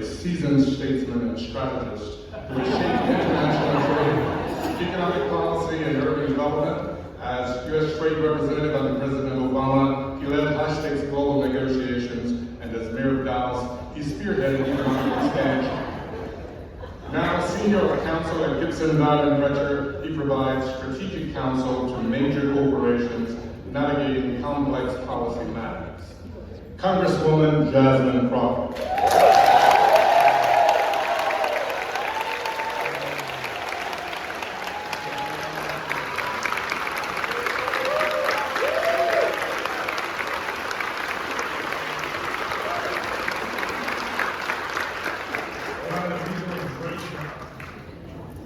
seasoned statesman and strategist who has shaped international trade, economic policy, and urban development. As U.S. Trade Representative under President Obama, he led high-stakes global negotiations, and as Mayor of Dallas, he spearheaded economic expansion. Now Senior Counsel at Gibson, Dodd & Fletcher, he provides strategic counsel to major corporations navigating complex policy matters. Congresswoman Jasmine Crawford.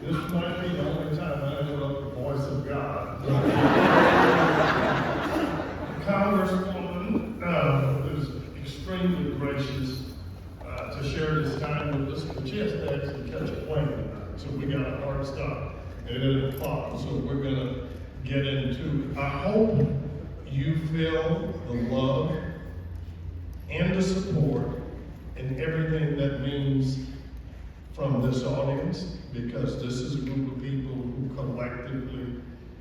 This might be the only time I ever love the voice of God. Congresswoman is extremely gracious to share this time with us, but she has to actually catch a plane tonight. So we got a hard stop at 8 o'clock. So we're gonna get into it. I hope you feel the love and the support and everything that means from this audience, because this is a group of people who collectively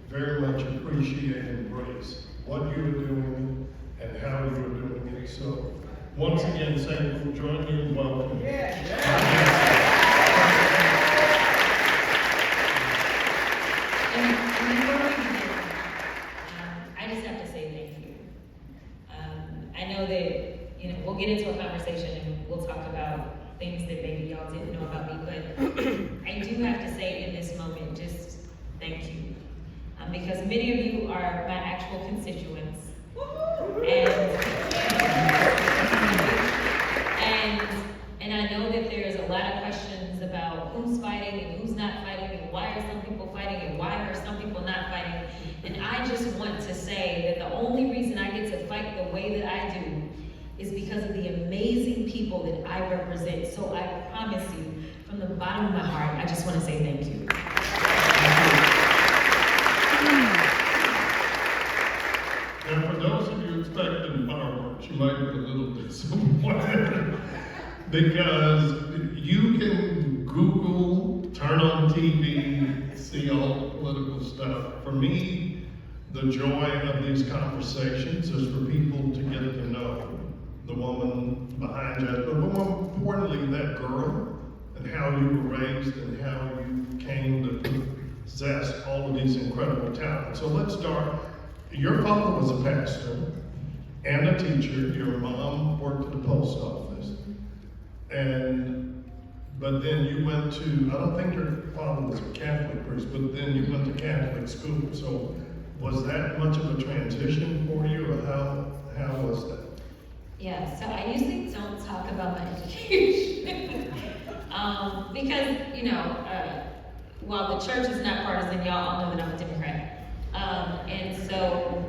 very much appreciate and embrace what you're doing and how you're doing it. So once again, thank you for joining me and welcome. And before we begin, I just have to say thank you. I know that, we'll get into a conversation and we'll talk about things that maybe y'all didn't know about me, but I do have to say in this moment, just thank you. Because many of you are my actual constituents. And I know that there's a lot of questions about who's fighting and who's not fighting, and why are some people fighting and why are some people not fighting. And I just want to say that the only reason I get to fight the way that I do is because of the amazing people that I represent. So I promise you, from the bottom of my heart, I just want to say thank you. And for those of you expecting fireworks, you might be a little disappointed because you can Google, turn on TV, see all the political stuff. For me, the joy of these conversations is for people to get to know the woman behind you, but more importantly, that girl, and how you were raised and how you came to possess all of these incredible talents. So let's start. Your father was a pastor and a teacher. Your mom worked at the post office. But then you went to, I don't think your father was a Catholic priest, but then you went to Catholic school. So was that much of a transition for you, or how was that? Yeah, so I usually don't talk about my education because, while the church is not partisan, y'all all know that I'm a Democrat. And so,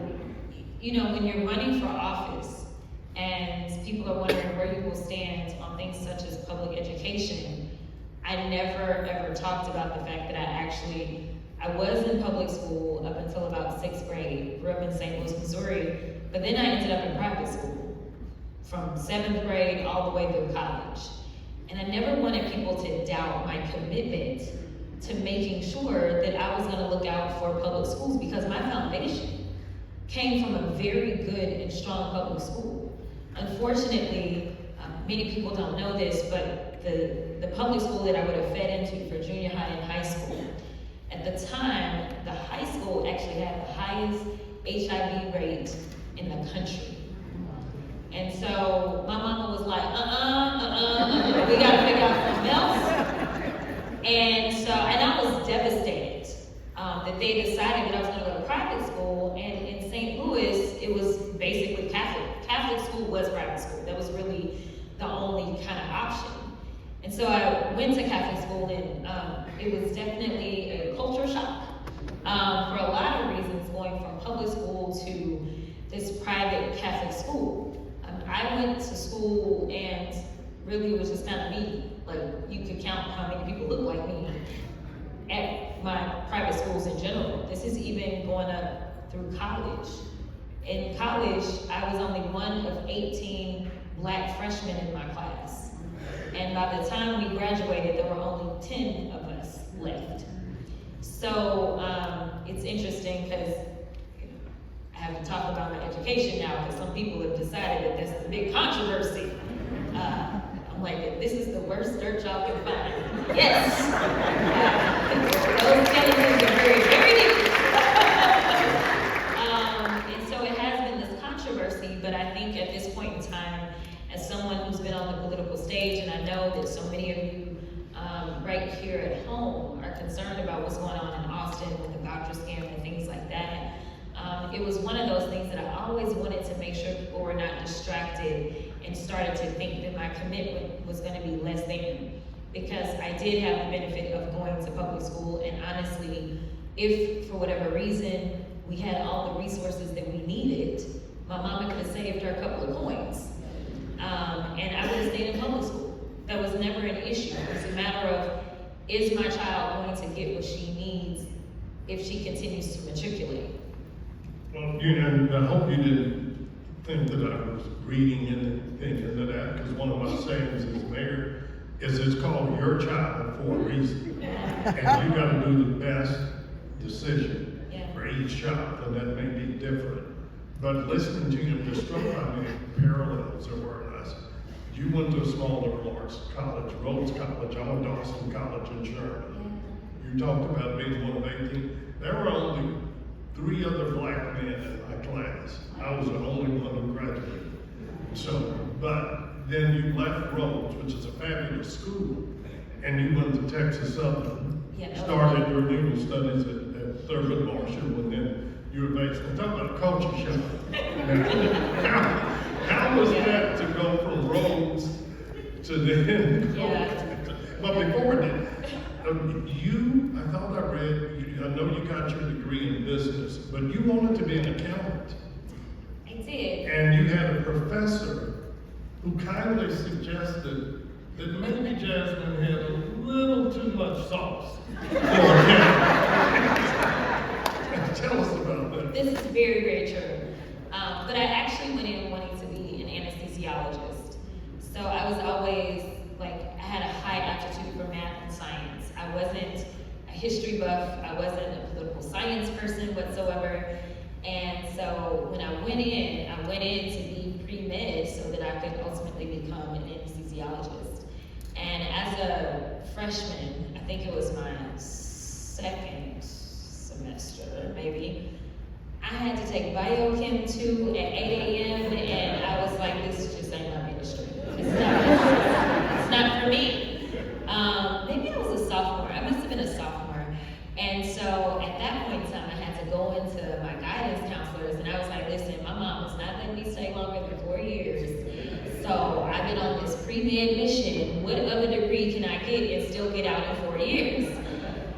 when you're running for office and people are wondering where you will stand on things such as public education, I never ever talked about the fact that I was in public school up until about 6th grade, grew up in St. Louis, Missouri, but then I ended up in private school from 7th grade all the way through college. And I never wanted people to doubt my commitment to making sure that I was gonna look out for public schools, because my foundation came from a very good and strong public school. Unfortunately, many people don't know this, but the public school that I would have fed into for junior high and high school, at the time, the high school actually had the highest HIV rate in the country. And so my mama was like, we gotta figure out something else. And I was devastated that they decided that I was gonna go to private school. And in St. Louis, it was basically Catholic. Catholic school was private school. That was really the only kind of option. And so I went to Catholic school, and it was definitely a culture shock for a lot of reasons, going from public school to this private Catholic school. I went to school and really it was just kind of me. Like, you could count how many people look like me at my private schools in general. This is even going up through college. In college, I was only one of 18 Black freshmen in my class. And by the time we graduated, there were only 10 of us left. So it's interesting because I have to talk about my education now because some people have decided that that's the big controversy. I'm like, this is the worst dirt y'all can find. Yes. Those skeletons are very, very deep. And so it has been this controversy, but I think at this point in time, as someone who's been on the political stage, and I know that so many of you right here at home are concerned about what's going on in Austin with the voucher scam and things like that. It was one of those things that I always wanted to make sure people were not distracted and started to think that my commitment was going to be less than. Because I did have the benefit of going to public school, and honestly, if for whatever reason we had all the resources that we needed, my mama could have saved her a couple of coins. And I would have stayed in public school. That was never an issue. It was a matter of, is my child going to get what she needs if she continues to matriculate? Well, and I hope you didn't think that I was reading anything into that, because one of my sayings as mayor is it's called your child for a reason. And you gotta do the best decision for each child, and that may be different. But listening to you just struck by me parallels there were. You went to a small liberal arts college, Rhodes College. I went to Austin College in Sherman. You talked about being one of 18. There were only 3 other black men in my class. I was the only one who graduated. So, but then you left Rhodes, which is a fabulous school, and you went to Texas Southern, started your legal studies at Thurgood Marshall, and then you were basically talking about a culture shock. How was that to go from Rhodes to then? But before that, I thought I read, I know you got your degree in business, but you wanted to be an accountant. I did. And you had a professor who kindly suggested that maybe Jasmine had a little too much sauce. Tell us about that. This is very, very true. But I actually went in wanting to be an anesthesiologist. So I was always, I had a high aptitude for math and science. I wasn't a history buff. I wasn't a political science person whatsoever. And so when I went in to be pre-med so that I could ultimately become an anesthesiologist. And as a freshman, I think it was my second semester, maybe, I had to take Biochem 2 at 8 a.m. and I was like, this just ain't my ministry. It's not for me. Maybe I was a sophomore. I must have been a sophomore. And so at that point in time, I had to go into my guidance counselors and I was like, listen, my mom is not letting me stay longer than 4 years. So I've been on this pre-med mission. What other degree can I get and still get out in 4 years?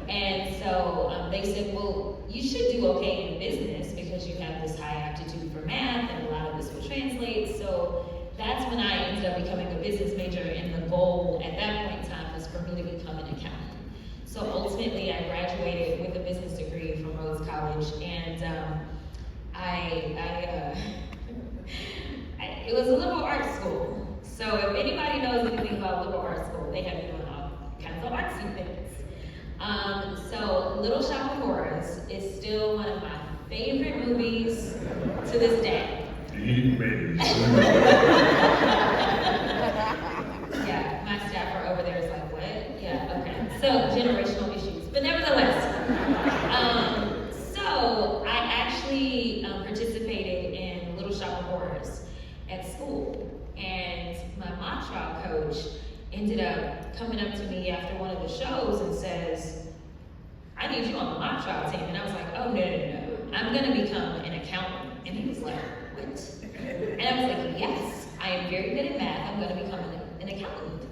And so they said, well, you should do okay in business because you have this high aptitude for math and a lot of this will translate. So that's when I ended up becoming a business major, and the goal at that point in time was for me to become an accountant. So ultimately I graduated with a business degree from Rhodes College, and it was a liberal arts school. So if anybody knows anything about liberal arts school, they have you doing all kinds of artsy things. So Little Shop of Horrors is still one of my favorite movies to this day. Yeah, my staffer over there is like, what? Yeah, okay. So generational issues, but nevertheless. So I actually participated in Little Shop of Horrors at school, and my mock trial coach ended up coming up to me after one of the shows and says, I need you on the mock trial team. And I was like, oh, no. I'm gonna become an accountant. And he was like, what? And I was like, yes, I am very good at math. I'm gonna become an accountant.